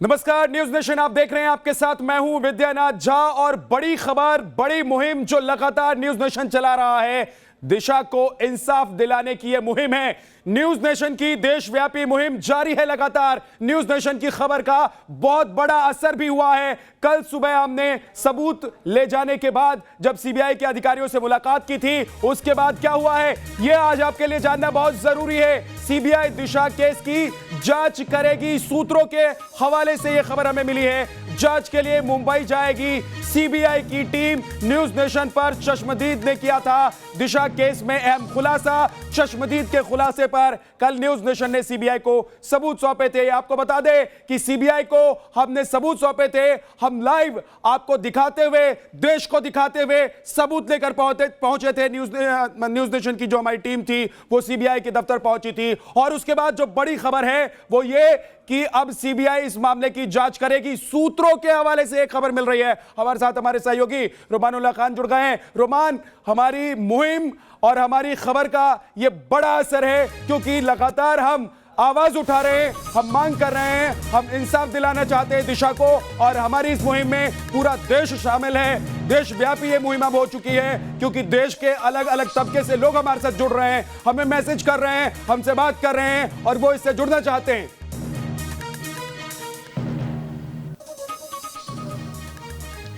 नमस्कार, news nation आप देख रहे हैं। आपके साथ मैं हूं विद्यानाथ झा और बड़ी खबर, बड़ी मुहिम जो लगातार न्यूज नेशन चला रहा है, दिशा को इंसाफ दिलाने की यह मुहिम है। न्यूज नेशन की देशव्यापी मुहिम जारी है लगातार। न्यूज नेशन की खबर का बहुत बड़ा असर भी हुआ है। कल सुबह हमने सबूत ले जाने के बाद जब सीबीआई के अधिकारियों से मुलाकात की थी, उसके बाद क्या हुआ है यह आज आपके लिए जानना बहुत जरूरी है। सीबीआई दिशा केस की जांच करेगी, सूत्रों के हवाले से यह खबर हमें मिली है। जांच के लिए मुंबई जाएगी सीबीआई की टीम। न्यूज नेशन पर चश्मदीद ने किया था दिशा केस में अहम खुलासा। चश्मदीद के खुलासे पर कल न्यूज नेशन ने सीबीआई को सबूत सौंपे थे। आपको बता दें कि सीबीआई को हमने सबूत सौंपे थे। हम लाइव आपको दिखाते हुए, देश को दिखाते हुए सबूत लेकर पहुंचे थे। न्यूज नेशन की जो हमारी टीम थी वो सीबीआई के दफ्तर पहुंची थी। और उसके बाद जो बड़ी खबर है वो ये कि अब सीबीआई इस मामले की जांच करेगी। सूत्रों के हवाले से एक खबर मिल रही है। हमारे साथ हमारे सहयोगी रोमानुल्लाह खान जुड़ गए हैं। रोमान, हमारी मुहिम और हमारी खबर का यह बड़ा असर है क्योंकि लगातार हम आवाज उठा रहे हैं, हम मांग कर रहे हैं, हम इंसाफ दिलाना चाहते हैं दिशा को, और हमारी इस मुहिम में पूरा देश शामिल है। देशव्यापी ये मुहिम हो चुकी है क्योंकि देश के अलग अलग तबके से लोग हमारे साथ जुड़ रहे हैं, हमें मैसेज कर रहे हैं, हमसे बात कर रहे हैं और वो इससे जुड़ना चाहते हैं।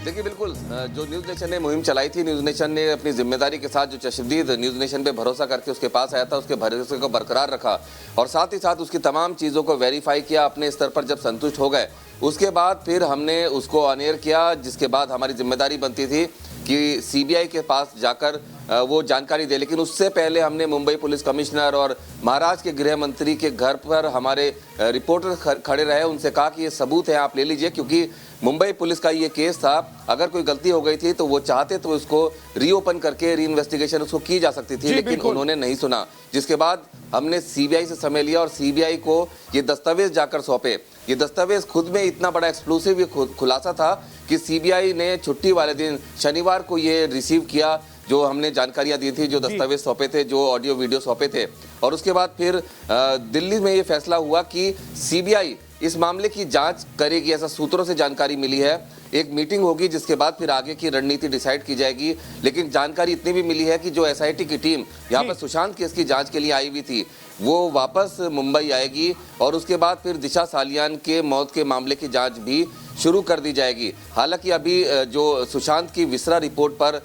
देखिए, बिल्कुल जो न्यूज़ नेशन ने मुहिम चलाई थी, न्यूज़ नेशन ने अपनी जिम्मेदारी के साथ जो चश्मदीद न्यूज़ नेशन पे भरोसा करके उसके पास आया था, उसके भरोसे को बरकरार रखा और साथ ही साथ उसकी तमाम चीज़ों को वेरीफाई किया। अपने स्तर पर जब संतुष्ट हो गए उसके बाद फिर हमने उसको ऑन एयर किया, जिसके बाद हमारी जिम्मेदारी बनती थी कि सीबीआई के पास जाकर वो जानकारी दे। लेकिन उससे पहले हमने मुंबई पुलिस कमिश्नर और महाराष्ट्र के गृह मंत्री के घर पर हमारे रिपोर्टर खड़े रहे, उनसे कहा कि ये सबूत है, आप ले लीजिए, क्योंकि मुंबई पुलिस का ये केस था। अगर कोई गलती हो गई थी तो वो चाहते तो उसको रीओपन करके री इन्वेस्टिगेशन उसको की जा सकती थी, लेकिन उन्होंने नहीं सुना। जिसके बाद हमने सीबीआई से समय लिया और सीबीआई को ये दस्तावेज जाकर सौंपे। ये दस्तावेज खुद में इतना बड़ा एक्सक्लूसिव खुलासा था कि सीबीआई ने छुट्टी वाले दिन शनिवार को ये रिसीव किया, जो हमने जानकारियां दी थी, जो दस्तावेज सौंपे थे, जो ऑडियो वीडियो सौंपे थे। और उसके बाद फिर दिल्ली में ये फैसला हुआ कि सीबीआई इस मामले की जांच करेगी, ऐसा सूत्रों से जानकारी मिली है। एक मीटिंग होगी जिसके बाद फिर आगे की रणनीति डिसाइड की जाएगी। लेकिन जानकारी इतनी भी मिली है कि जो एसआईटी की टीम यहाँ पर सुशांत केस की जांच के लिए आई हुई थी वो वापस मुंबई आएगी और उसके बाद फिर दिशा सालियान के मौत के मामले की जांच भी शुरू कर दी जाएगी। हालांकि अभी जो सुशांत की विसरा रिपोर्ट पर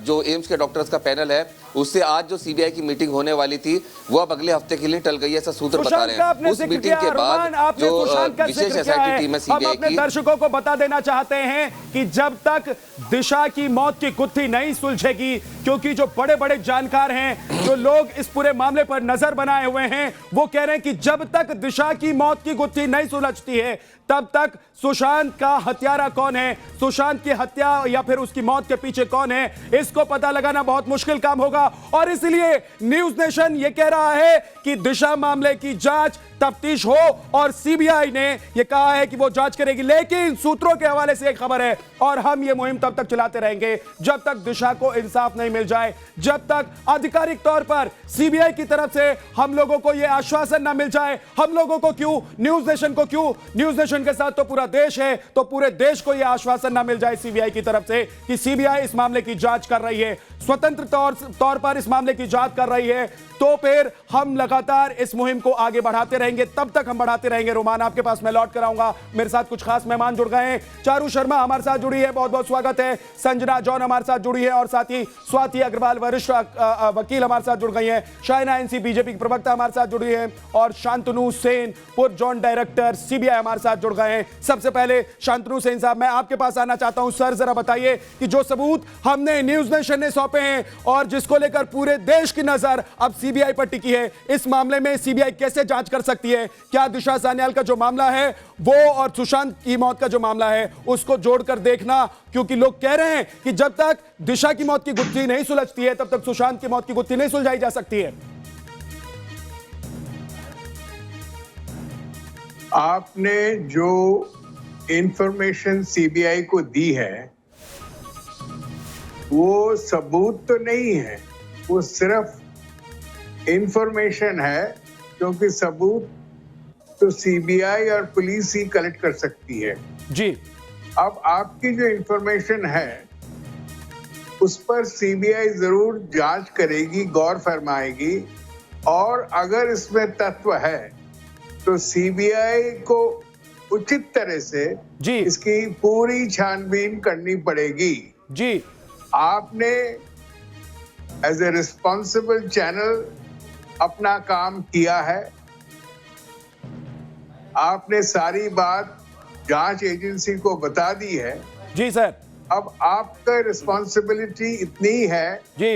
जो एम्स के डॉक्टर्स का पैनल है उससे आज जो सीबीआई की मीटिंग होने वाली थी वो अब अगले हफ्ते के लिए टल गई है, ऐसा सूत्र बता रहे हैं। उस मीटिंग के बाद जो विशेष एसआईटी टीम है सीबीआई की, दर्शकों को बता देना चाहते हैं कि जब तक दिशा की मौत की गुत्थी नहीं सुलझेगी, क्योंकि जो बड़े बड़े जानकार हैं, जो लोग इस पूरे मामले पर नजर बनाए हुए हैं, वो कह रहे हैं कि जब तक दिशा की मौत की गुत्थी नहीं सुलझती है तब तक सुशांत का हत्यारा कौन है, सुशांत की हत्या या फिर उसकी मौत के पीछे कौन है, इसको पता लगाना बहुत मुश्किल काम होगा। और इसलिए न्यूज नेशन यह कह रहा है कि दिशा मामले की जांच तफ्तीश हो और सीबीआई ने यह कहा है कि वो जांच करेगी। लेकिन सूत्रों के हवाले से एक खबर है और हम ये मुहिम तब तक चलाते रहेंगे जब तक दिशा को इंसाफ नहीं मिल जाए, जब तक आधिकारिक तौर पर सीबीआई की तरफ से हम लोगों को यह आश्वासन ना मिल जाए। हम लोगों को क्यों, न्यूज नेशन को क्यों, न्यूज नेशन के साथ तो पूरा देश है, तो पूरे देश को यह आश्वासन ना मिल जाए सीबीआई की तरफ से कि सीबीआई इस मामले की जांच कर रही है, स्वतंत्र तौर पर इस मामले की जांच कर रही है, तो फिर हम लगातार इस मुहिम को आगे बढ़ाते रहेंगे। तब तक हम बढ़ाते रहेंगे। रोमान, आपके पास मैं लौट कर आऊंगा। मेरे साथ कुछ खास मेहमान जुड़ गए हैं। चारू शर्मा हमारे साथ जुड़ी है, बहुत बहुत स्वागत है। संजना जॉन हमारे साथ जुड़ी है और साथ ही स्वाति अग्रवाल वरिष्ठ वकील हमारे साथ जुड़ गई हैं। शाइना एनसी बीजेपी की प्रवक्ता हमारे साथ जुड़ी है और शांतनु सेन पूर्व जॉइंट डायरेक्टर सीबीआई हमारे साथ जुड़ गए हैं। सबसे पहले शांतनु सेन साहब, मैं आपके पास आना चाहता हूं। सर, जरा बताइए कि जो सबूत हमने न्यूज नेशन ने सौंपे हैं और जिसको लेकर पूरे देश की नजर अब सीबीआई पर टिकी है, इस मामले में सीबीआई कैसे जांच कर सकती है? क्या दिशा सान्याल का जो मामला है वो और सुशांत की मौत का जो मामला है उसको जोड़कर देखना, क्योंकि लोग कह रहे हैं कि जब तक दिशा की मौत की गुत्थी नहीं सुलझती है तब तक सुशांत की मौत की गुत्थी नहीं सुलझाई जा सकती है। आपने जो इंफॉर्मेशन सीबीआई को दी है वो सबूत तो नहीं है, वो सिर्फ इंफॉर्मेशन है, क्योंकि सबूत तो सीबीआई और पुलिस ही कलेक्ट कर सकती है। जी अब आपकी जो इंफॉर्मेशन है उस पर सीबीआई जरूर जांच करेगी, गौर फरमाएगी, और अगर इसमें तत्व है तो सीबीआई को उचित तरह से जी इसकी पूरी छानबीन करनी पड़ेगी। जी आपने एज ए रिस्पॉन्सिबल चैनल अपना काम किया है। आपने सारी बात जांच एजेंसी को बता दी है। जी सर। अब आपका रिस्पॉन्सिबिलिटी इतनी है जी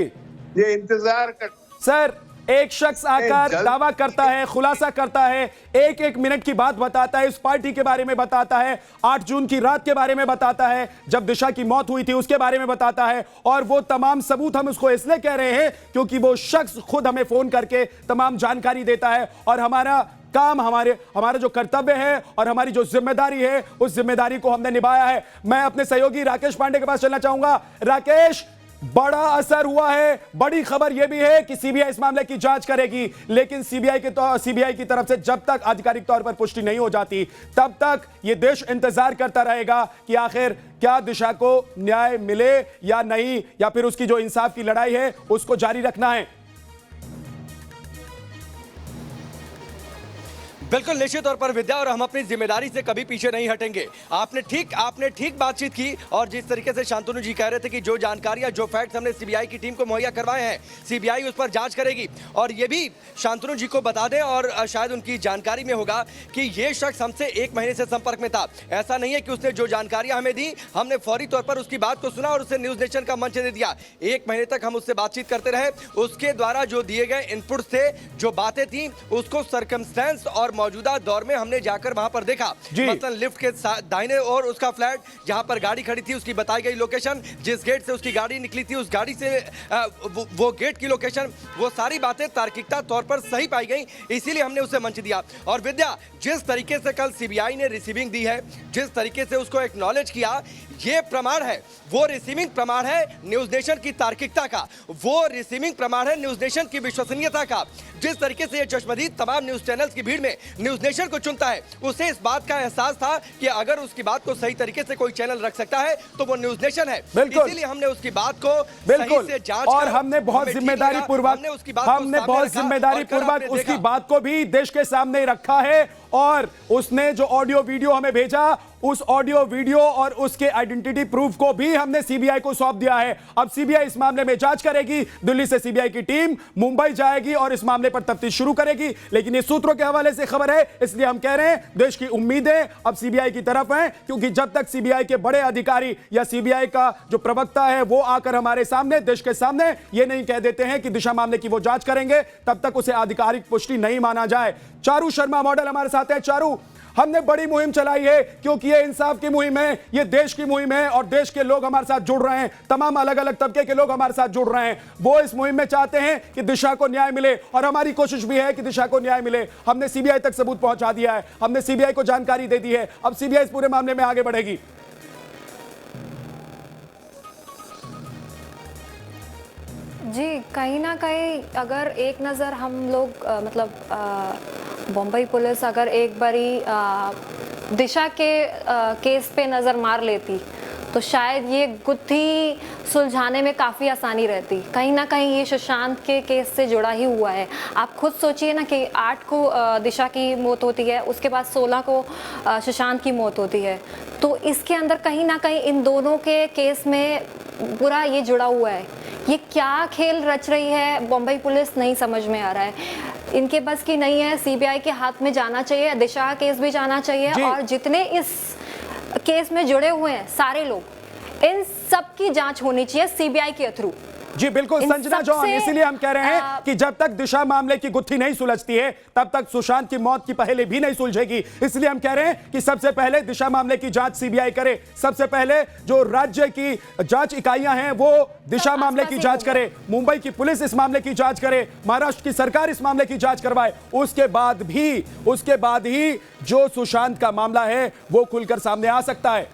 ये इंतजार कर। सर, एक शख्स आकर जल्द- दावा करता है, खुलासा करता है, एक एक मिनट की बात बताता है, इस पार्टी के बारे में बताता है, 8 जून की रात के बारे में बताता है, जब दिशा की मौत हुई थी उसके बारे में बताता है, और वो तमाम सबूत हम उसको इसलिए कह रहे हैं क्योंकि वो शख्स खुद हमें फोन करके तमाम जानकारी देता है, और हमारा काम, हमारा जो कर्तव्य है और हमारी जो जिम्मेदारी है उस जिम्मेदारी को हमने निभाया है। मैं अपने सहयोगी राकेश पांडे के पास चलना चाहूंगा। राकेश, बड़ा असर हुआ है, बड़ी खबर यह भी है कि सीबीआई इस मामले की जांच करेगी, लेकिन सीबीआई की तरफ से जब तक आधिकारिक तौर पर पुष्टि नहीं हो जाती तब तक यह देश इंतजार करता रहेगा कि आखिर क्या दिशा को न्याय मिले या नहीं, या फिर उसकी जो इंसाफ की लड़ाई है उसको जारी रखना है। बिल्कुल निश्चित तौर पर विद्या, और हम अपनी जिम्मेदारी से कभी पीछे नहीं हटेंगे। आपने ठीक बातचीत की, और जिस तरीके से शांतनु जी कह रहे थे कि जो जानकारियां, जो फैक्ट्स हमने सीबीआई की टीम को मुहैया करवाए हैं, सीबीआई उस पर जांच करेगी। और ये भी शांतनु जी को बता दें, और शायद उनकी जानकारी में होगा कि ये शख्स हमसे 1 महीने से संपर्क में था। ऐसा नहीं है कि उसने जो जानकारियां हमें दी, हमने फौरी तौर पर उसकी बात को सुना और उसे न्यूज नेशन का मंच दे दिया। 1 महीने तक हम उससे बातचीत करते रहे, उसके द्वारा जो दिए गए इनपुट से जो बातें थी उसको सर्कमस्टेंस और मौजूदा दौर में हमने जाकर वहां पर देखा। मसलन लिफ्ट के दाहिने और उसका फ्लैट, जहां पर गाड़ी खड़ी थी उसकी बताई गई लोकेशन, जिस गेट से उसकी गाड़ी निकली थी उस गाड़ी से वो गेट की लोकेशन, वो सारी बातें तार्किकता तौर पर सही पाई गई, इसीलिए हमने उसे मंच दिया। और विद्या, जिस तरीके से कल सीबीआई ने रिसीविंग दी है, जिस तरीके से उसको एक्नॉलेज किया, ये प्रमाण है, वो रिसीविंग प्रमाण है न्यूज नेशन की तार्किकता का, वो रिसीविंग प्रमाण है न्यूज नेशन की विश्वसनीयता का। जिस तरीके से ये चश्मदीद तमाम न्यूज चैनल्स की भीड़ में न्यूज नेशन को चुनता है, उसे इस बात का एहसास था कि अगर उसकी बात को सही तरीके से कोई चैनल रख सकता है तो वो न्यूज नेशन है। इसीलिए हमने उसकी बात को सही से जांच और हमने बहुत जिम्मेदारी पूर्वक उसकी बात को भी देश के सामने रखा है, और उसने जो ऑडियो वीडियो हमें भेजा, उस ऑडियो वीडियो और उसके आइडेंटिटी प्रूफ को भी हमने सीबीआई को सौंप दिया है। अब सीबीआई इस मामले में जांच करेगी, दिल्ली से सीबीआई की टीम मुंबई जाएगी और इस मामले पर तफ्तीश शुरू करेगी। लेकिन ये सूत्रों के हवाले से खबर है, इसलिए हम कह रहे हैं देश की उम्मीदें अब सीबीआई की तरफ हैं, क्योंकि जब तक सीबीआई के बड़े अधिकारी या सीबीआई का जो प्रवक्ता है वो आकर हमारे सामने, देश के सामने ये नहीं कह देते हैं कि दिशा मामले की वो जांच करेंगे, तब तक उसे आधिकारिक पुष्टि नहीं माना जाए। चारू शर्मा मॉडल हमारे साथ है। चारू, हमने बड़ी मुहिम चलाई है क्योंकि ये इंसाफ की मुहिम है, ये देश की मुहिम है, और देश के लोग हमारे साथ जुड़ रहे हैं, तमाम अलग अलग तबके के लोग हमारे साथ जुड़ रहे हैं। वो इस मुहिम में चाहते हैं कि दिशा को न्याय मिले, और हमारी कोशिश भी है कि दिशा को न्याय मिले। हमने सीबीआई तक सबूत पहुंचा दिया है, हमने सीबीआई को जानकारी दे दी है, अब सीबीआई इस पूरे मामले में आगे बढ़ेगी। जी, कहीं ना कहीं अगर एक नज़र हम लोग बम्बई पुलिस अगर एक बारी दिशा के केस पे नज़र मार लेती तो शायद ये गुत्थी सुलझाने में काफ़ी आसानी रहती। कहीं ना कहीं ये सुशांत के केस से जुड़ा ही हुआ है। आप खुद सोचिए ना कि 8 को दिशा की मौत होती है, उसके बाद 16 को सुशांत की मौत होती है, तो इसके अंदर कहीं ना कहीं इन दोनों के केस में पूरा ये जुड़ा हुआ है। ये क्या खेल रच रही है बम्बई पुलिस, नहीं समझ में आ रहा है। इनके बस की नहीं है, सीबीआई के हाथ में जाना चाहिए, दिशा का केस भी जाना चाहिए, और जितने इस केस में जुड़े हुए हैं सारे लोग, इन सब की जांच होनी चाहिए सीबीआई के थ्रू। जी बिल्कुल संजना जॉन, इसीलिए हम कह रहे हैं कि जब तक दिशा मामले की गुत्थी नहीं सुलझती है तब तक सुशांत की मौत की पहेली भी नहीं सुलझेगी। इसलिए हम कह रहे हैं कि सबसे पहले दिशा मामले की जांच सीबीआई करे, सबसे पहले जो राज्य की जांच इकाइयां हैं वो दिशा मामले की जांच करे, मुंबई की पुलिस इस मामले की जांच करे, महाराष्ट्र की सरकार इस मामले की जांच करवाए, उसके बाद ही जो सुशांत का मामला है वो खुलकर सामने आ सकता है।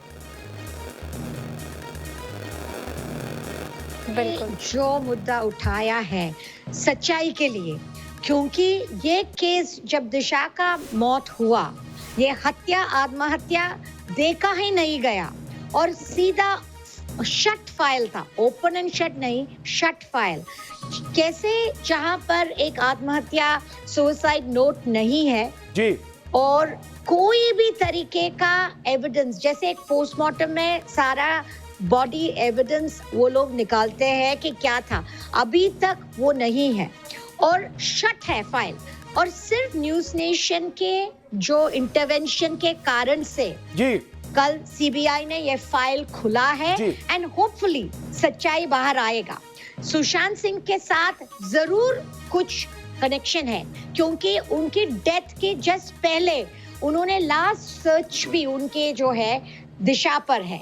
जो मुद्दा उठाया है सच्चाई के लिए, क्योंकि ये केस जब दिशा का मौत हुआ, ये हत्या आत्महत्या देखा ही नहीं गया और सीधा शट फाइल था, ओपन एंड शट नहीं, शट फाइल। कैसे जहां पर एक आत्महत्या सुसाइड नोट नहीं है जी, और कोई भी तरीके का एविडेंस, जैसे एक पोस्टमार्टम में सारा बॉडी एविडेंस वो लोग निकालते हैं कि क्या था, अभी तक वो नहीं है और शट है फाइल। और सिर्फ न्यूज़ नेशन के जो इंटरवेंशन के कारण से जी, कल सीबीआई ने ये फाइल खुला है जी। एंड होपफुली सच्चाई बाहर आएगा। सुशांत सिंह के साथ जरूर कुछ कनेक्शन है क्योंकि उनकी डेथ के जस्ट पहले उन्होंने लास्ट सर्च भी उनके जो है दिशा पर है।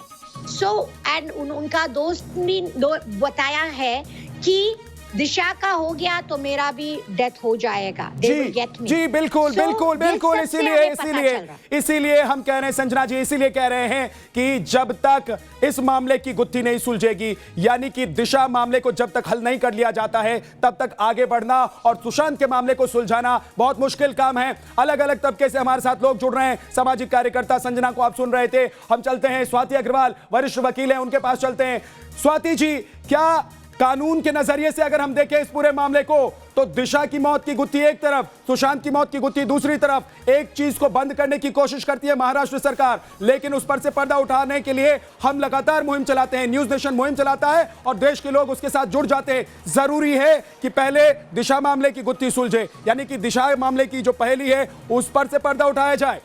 एंड उनका दोस्त भी बताया है कि दिशा का हो गया तो मेरा भी डेथ हो जाएगा। They will get me. जी बिल्कुल So, बिल्कुल ये बिल्कुल, सबसे हमें पता चल रहा है। इसीलिए हम कह रहे हैं संजना जी, इसीलिए कह रहे हैं कि जब तक इस मामले की गुत्थी नहीं सुलझेगी, यानी कि दिशा मामले को जब तक हल नहीं कर लिया जाता है, तब तक आगे बढ़ना और सुशांत के मामले को सुलझाना बहुत मुश्किल काम है। अलग अलग तबके से हमारे साथ लोग जुड़ रहे हैं। सामाजिक कार्यकर्ता संजना को आप सुन रहे थे, हम चलते हैं स्वाति अग्रवाल, वरिष्ठ वकील हैं, उनके पास चलते हैं। स्वाति जी, क्या कानून के नजरिए से अगर हम देखें इस पूरे मामले को, तो दिशा की मौत की गुत्थी एक तरफ, सुशांत की मौत की गुत्थी दूसरी तरफ, एक चीज को बंद करने की कोशिश करती है महाराष्ट्र सरकार, लेकिन उस पर से पर्दा उठाने के लिए हम लगातार मुहिम चलाते हैं, न्यूज़ नेशन मुहिम चलाता है और देश के लोग उसके साथ जुड़ जाते हैं। जरूरी है कि पहले दिशा मामले की गुत्थी सुलझे, यानी कि दिशा मामले की जो पहेली है उस पर से पर्दा उठाया जाए।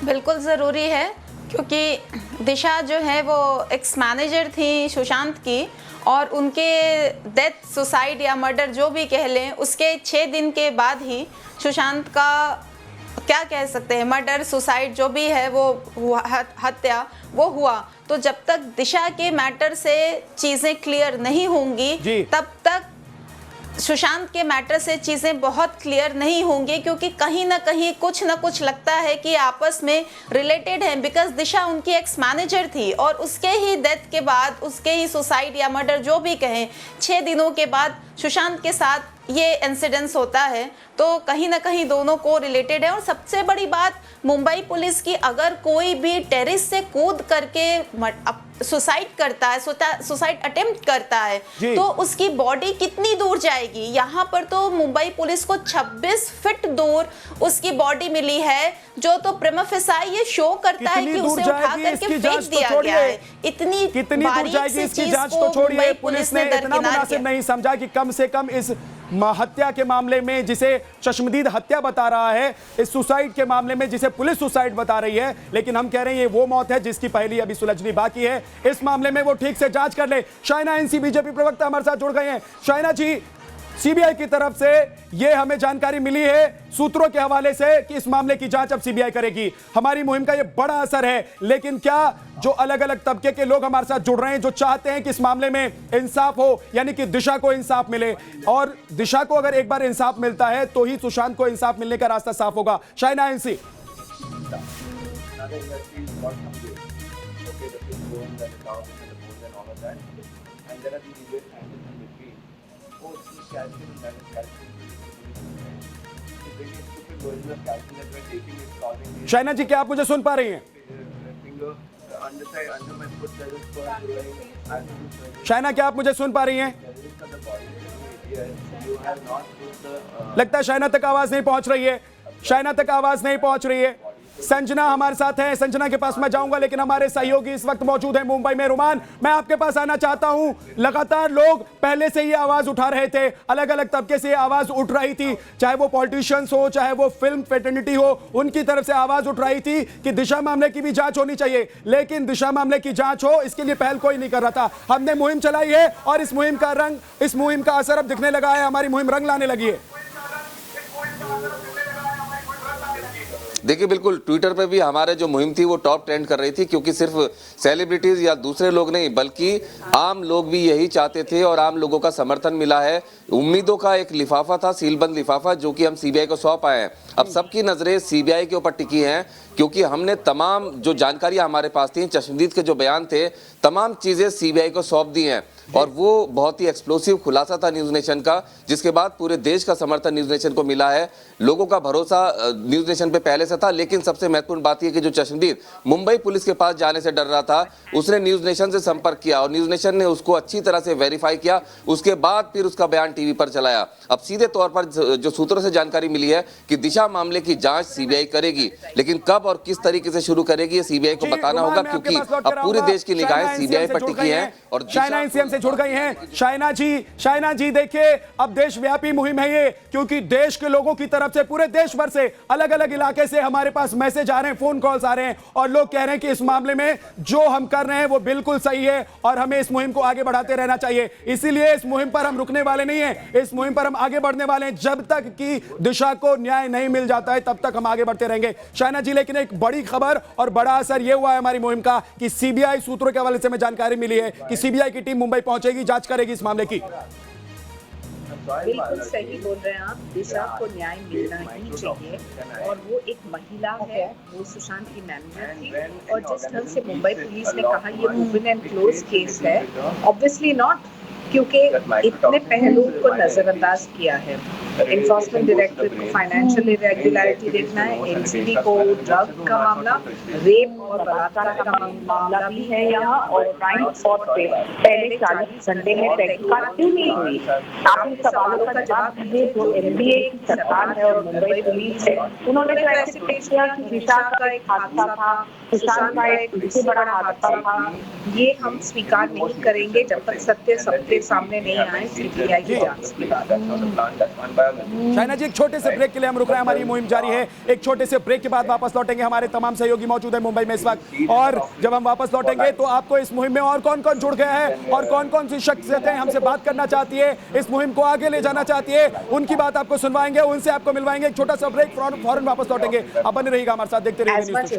बिल्कुल ज़रूरी है क्योंकि दिशा जो है वो एक्स मैनेजर थी सुशांत की और उनके डेथ, सुसाइड या मर्डर जो भी कह लें, उसके 6 दिन के बाद ही सुशांत का क्या कह सकते हैं, मर्डर, सुसाइड जो भी है वो हुआ, हत्या वो हुआ। तो जब तक दिशा के मैटर से चीज़ें क्लियर नहीं होंगी तब तक सुशांत के मैटर से चीज़ें बहुत क्लियर नहीं होंगी, क्योंकि कहीं ना कहीं कुछ ना कुछ लगता है कि आपस में रिलेटेड है। बिकॉज दिशा उनकी एक्स मैनेजर थी और उसके ही डेथ के बाद, उसके ही सुसाइड या मर्डर जो भी कहें, 6 दिनों के बाद सुशांत के साथ ये इंसिडेंस होता है, तो कहीं ना कहीं दोनों को रिलेटेड है। और सबसे बड़ी बात, मुंबई पुलिस की, अगर कोई भी टेरेस से कूद करके सुसाइड करता है, सुसाइड अटेम्प्ट करता है, तो उसकी बॉडी कितनी दूर जाएगी। यहाँ पर तो मुंबई पुलिस को 26 फीट दूर उसकी बॉडी मिली है, जो तो प्रिमा फेसाई ये शो करता है कि उसे उठा करके फेंक दिया गया है। इतनी दूर जाएगी इसकी जांच तो छोड़िए, पुलिस ने इतना मुनासिब नहीं समझा कि कम से कम इस हत्या के मामले में, जिसे चश्मदीद हत्या बता रहा है, इस सुसाइड के मामले में जिसे पुलिस सुसाइड बता रही है, लेकिन हम कह रहे हैं ये वो मौत है जिसकी पहली अभी सुलझनी बाकी है। इस मामले में वो ठीक से जांच कर ले। शाइना एनसी बीजेपी प्रवक्ता हमारे साथ जुड़ गए हैं। शाइना जी, सीबीआई की तरफ से ये हमें जानकारी मिली है सूत्रों के हवाले से कि इस मामले की जांच अब सीबीआई करेगी। हमारी मुहिम का ये बड़ा असर है, लेकिन क्या जो अलग अलग तबके के लोग हमारे साथ जुड़ रहे हैं, जो चाहते हैं कि इस मामले में इंसाफ हो, यानी कि दिशा को इंसाफ मिले, और दिशा को अगर एक बार इंसाफ मिलता है तो ही सुशांत को इंसाफ मिलने का रास्ता साफ होगा। शाइना एनसी। शाइना जी, क्या आप मुझे सुन पा रही हैं? शाइना, क्या आप मुझे सुन पा रही हैं? लगता है शाइना तक आवाज नहीं पहुंच रही है। शाइना तक आवाज नहीं पहुंच रही है। संजना हमारे साथ है, संजना के पास मैं जाऊंगा, लेकिन हमारे सहयोगी इस वक्त मौजूद है मुंबई में। रुमान, मैं आपके पास आना चाहता हूं। लगातार लोग पहले से ये आवाज उठा रहे थे, अलग अलग तबके से ये आवाज उठ रही थी, चाहे वो पॉलिटिशियंस हो, चाहे वो फिल्म फेटर्निटी हो, उनकी तरफ से आवाज उठ रही थी कि दिशा मामले की भी जांच होनी चाहिए, लेकिन दिशा मामले की जांच हो इसके लिए पहल कोई नहीं कर रहा था। हमने मुहिम चलाई है और इस मुहिम का असर अब दिखने लगा है, हमारी मुहिम रंग लाने लगी है। देखिए बिल्कुल, ट्विटर पे भी हमारे जो मुहिम थी वो टॉप ट्रेंड कर रही थी, क्योंकि सिर्फ सेलिब्रिटीज या दूसरे लोग नहीं बल्कि आम लोग भी यही चाहते थे और आम लोगों का समर्थन मिला है। उम्मीदों का एक लिफाफा था, सीलबंद लिफाफा, जो कि हम सीबीआई को सौंप आए हैं। अब सबकी नजरें सीबीआई के ऊपर टिकी हैं, क्योंकि हमने तमाम जो जानकारियां हमारे पास थी, चश्मदीद के जो बयान थे, तमाम चीजें सीबीआई को सौंप दी हैं। और वो बहुत ही एक्सप्लोसिव खुलासा था न्यूज नेशन का, जिसके बाद पूरे देश का समर्थन न्यूज नेशन को मिला है। लोगों का भरोसा न्यूज नेशन पे पहले से था, लेकिन सबसे महत्वपूर्ण बात यह कि जो चश्मदीद मुंबई पुलिस के पास जाने से डर रहा था, उसने न्यूज नेशन से संपर्क किया और न्यूज नेशन ने उसको अच्छी तरह से वेरीफाई किया। उसके बाद फिर उसका बयान टीवी पर चलाया। अब सीधे तौर पर जो सूत्रों से जानकारी मिली है कि दिशा मामले की जांच सीबीआई करेगी, लेकिन कब और किस तरीके से शुरू करेगी ये सीबीआई को बताना होगा, क्योंकि अब पूरे देश की निगाहें सीबीआई पर टिकी हैं और शाइना एनसीएम से जुड़ गई हैं। शाइना जी देखिए, अब देशव्यापी मुहिम है ये, क्योंकि देश के लोगों की तरफ से, पूरे देश भर से, अलग अलग इलाके से हमारे पास मैसेज आ रहे हैं, फोन कॉल्स आ रहे हैं और लोग कह रहे हैं कि इस मामले में जो हम कर रहे हैं वो बिल्कुल सही है और हमें इस मुहिम को आगे बढ़ाते रहना चाहिए। इसीलिए इस मुहिम पर हम रुकने वाले नहीं हैं, इस मुहिम पर हम आगे बढ़ने वाले हैं। जब तक कि दिशा को न्याय नहीं मिल जाता है तब तक हम आगे बढ़ते रहेंगे। शाइना जी, लेकिन एक बड़ी खबर और बड़ा असर यह हुआ है हमारी मुहिम का कि सीबीआई सूत्रों के हवाले से हमें जानकारी मिली है कि सीबीआई की टीम मुंबई पहुंचेगी, जांच करेगी इस मामले की। बिल्कुल सही बोल रहे हैं आप। दिशा को न्याय मिलना ही चाहिए और वो एक महिला है, वो सुशांत की मैनेजर थी और जिस ढंग से मुंबई पुलिस ने कहा ये ओपन एंड क्लोज केस है, ऑब्वियसली नॉट, क्योंकि इतने पहलुओं को नजरअंदाज किया है। एनफोर्समेंट डायरेक्टरेट को फाइनेंशियल इरेगुलरिटी देखना है, एनसीबी को ड्रग का मामला, रेप और बलात्कार का मामला भी है यहाँ, और क्राइम स्पॉट पे पहले 40 घंटे में तहकीकात क्यों नहीं हुई? आप इन सवालों का जवाब दीजिए। जो एनडीए की सरकार है और मुंबई पुलिस है, उन्होंने तो ऐसे पेश किया कि दिशा का एक हादसा था, सुशांत का एक इससे बड़ा हादसा था। ये हम स्वीकार नहीं करेंगे जब तक सत्य सबके सामने नहीं आए सीबीआई की जांच के बाद। शाइना जी, एक छोटे से ब्रेक के लिए हम रुक रहे हैं, हमारी मुहिम जारी है। एक छोटे से ब्रेक के बाद वापस लौटेंगे। हमारे तमाम सहयोगी मौजूद है मुंबई में इस वक्त, और जब हम वापस लौटेंगे तो आपको इस मुहिम में और कौन कौन जुड़ गया है और कौन कौन सी शख्सियतें हमसे बात करना चाहती है, इस मुहिम को आगे ले जाना चाहती है, उनकी बात आपको सुनवाएंगे, उनसे आपको मिलवाएंगे। एक छोटा सा ब्रेक, फौरन वापस लौटेंगे। आप बने रहिएगा हमारे साथ, देखते रहिए न्यूज़।